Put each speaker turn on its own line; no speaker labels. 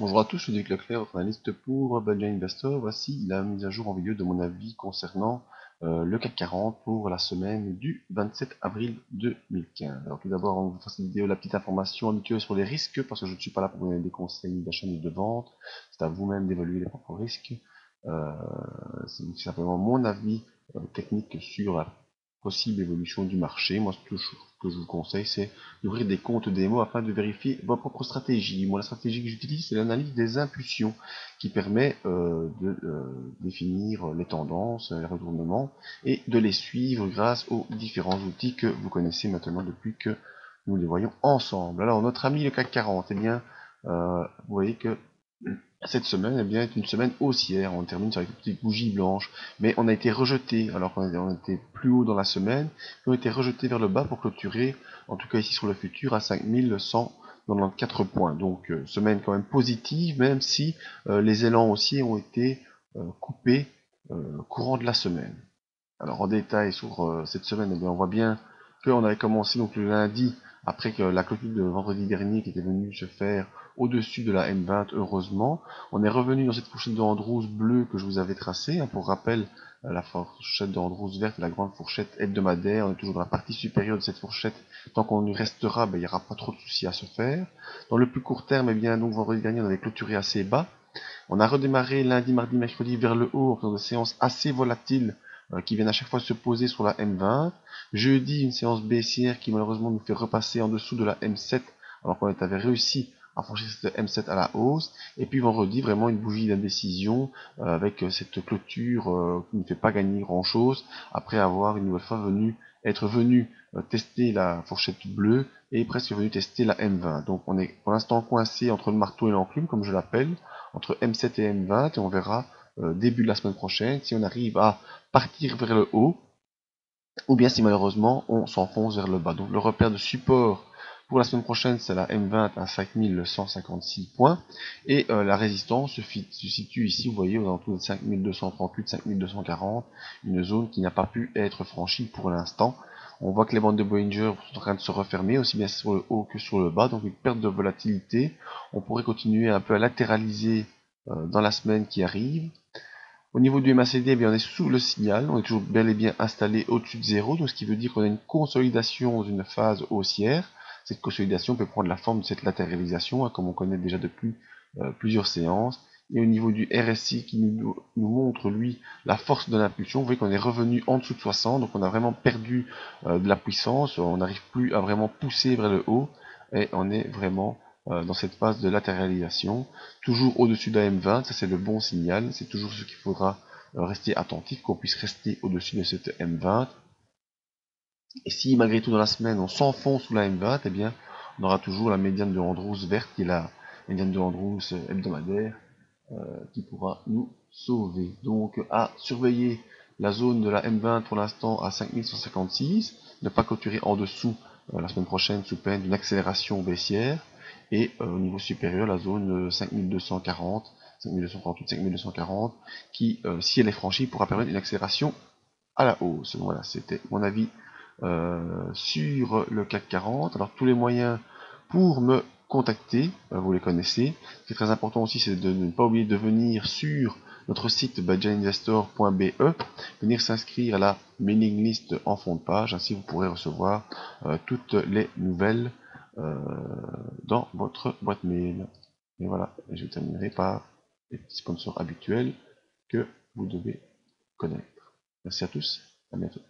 Bonjour à tous, je suis Luc Leclerc, votre analyste pour Badger Investor. Voici la mise à jour en vidéo de mon avis concernant le CAC 40 pour la semaine du 27 avril 2015. Alors tout d'abord, on va faire cette vidéo, la petite information habituelle sur les risques, parce que je ne suis pas là pour vous donner des conseils ni d'achat ni de vente. C'est à vous-même d'évaluer les propres risques. Euh, c'est simplement mon avis technique sur la possible évolution du marché. Moi, ce que je vous conseille, c'est d'ouvrir des comptes démo afin de vérifier votre propre stratégie. Moi, la stratégie que j'utilise, c'est l'analyse des impulsions qui permet de définir les tendances, les retournements et de les suivre grâce aux différents outils que vous connaissez maintenant depuis que nous les voyons ensemble. Alors, notre ami le CAC 40, eh bien, vous voyez que cette semaine eh bien, est une semaine haussière. On termine sur une petite bougie blanche, mais on a été rejeté alors qu'on était plus haut dans la semaine, on a été rejeté vers le bas pour clôturer, en tout cas ici sur le futur, à 5194 points. Donc semaine quand même positive, même si les élans haussiers ont été coupés courant de la semaine. Alors en détail sur cette semaine, eh bien, on voit bien qu'on avait commencé donc le lundi, après que la clôture de vendredi dernier qui était venue se faire au-dessus de la M20, heureusement. On est revenu dans cette fourchette de Andrews bleue que je vous avais tracée. Pour rappel, la fourchette de Andrews verte est la grande fourchette hebdomadaire. On est toujours dans la partie supérieure de cette fourchette. Tant qu'on y restera, il n'y aura pas trop de soucis à se faire. Dans le plus court terme, eh bien, donc vendredi dernier, on avait clôturé assez bas. On a redémarré lundi, mardi, mercredi vers le haut en faisant des séances assez volatiles qui viennent à chaque fois se poser sur la M20. Jeudi, une séance baissière qui malheureusement nous fait repasser en dessous de la M7 alors qu'on avait réussi à franchir cette M7 à la hausse. Et puis vendredi, vraiment une bougie d'indécision avec cette clôture qui ne fait pas gagner grand chose après avoir une nouvelle fois être venu tester la fourchette bleue et presque venu tester la M20. Donc on est pour l'instant coincé entre le marteau et l'enclume, comme je l'appelle, entre M7 et M20, et on verra début de la semaine prochaine si on arrive à partir vers le haut ou bien si malheureusement on s'enfonce vers le bas. Donc le repère de support pour la semaine prochaine, c'est la M20 à 5156 points. Et la résistance se situe ici, vous voyez, aux alentours de 5238, 5240, une zone qui n'a pas pu être franchie pour l'instant. On voit que les bandes de Bollinger sont en train de se refermer, aussi bien sur le haut que sur le bas, donc une perte de volatilité. On pourrait continuer un peu à latéraliser dans la semaine qui arrive. Au niveau du MACD, eh bien, on est sous le signal, on est toujours bel et bien installé au-dessus de 0, donc ce qui veut dire qu'on a une consolidation dans une phase haussière. Cette consolidation peut prendre la forme de cette latéralisation, comme on connaît déjà depuis plusieurs séances. Et au niveau du RSI qui nous montre, lui, la force de l'impulsion, vous voyez qu'on est revenu en dessous de 60, donc on a vraiment perdu de la puissance, on n'arrive plus à vraiment pousser vers le haut, et on est vraiment dans cette phase de latéralisation, toujours au-dessus de la M20, ça c'est le bon signal, c'est toujours ce qu'il faudra rester attentif, qu'on puisse rester au-dessus de cette M20. Et si malgré tout dans la semaine on s'enfonce sous la M20, eh bien on aura toujours la médiane de Andrews verte qui est la médiane de Andrews hebdomadaire qui pourra nous sauver. Donc à surveiller la zone de la M20 pour l'instant à 5156, ne pas clôturer en dessous la semaine prochaine sous peine d'une accélération baissière, et au niveau supérieur la zone 5240, 5238, 5240 qui, si elle est franchie, pourra permettre une accélération à la hausse. Voilà, c'était mon avis sur le CAC 40. Alors tous les moyens pour me contacter, vous les connaissez. Ce qui est très important aussi, c'est de ne pas oublier de venir sur notre site badgerinvestor.be, venir s'inscrire à la mailing list en fond de page, ainsi vous pourrez recevoir toutes les nouvelles dans votre boîte mail. Et voilà, je terminerai par les petits sponsors habituels que vous devez connaître. Merci à tous, à bientôt.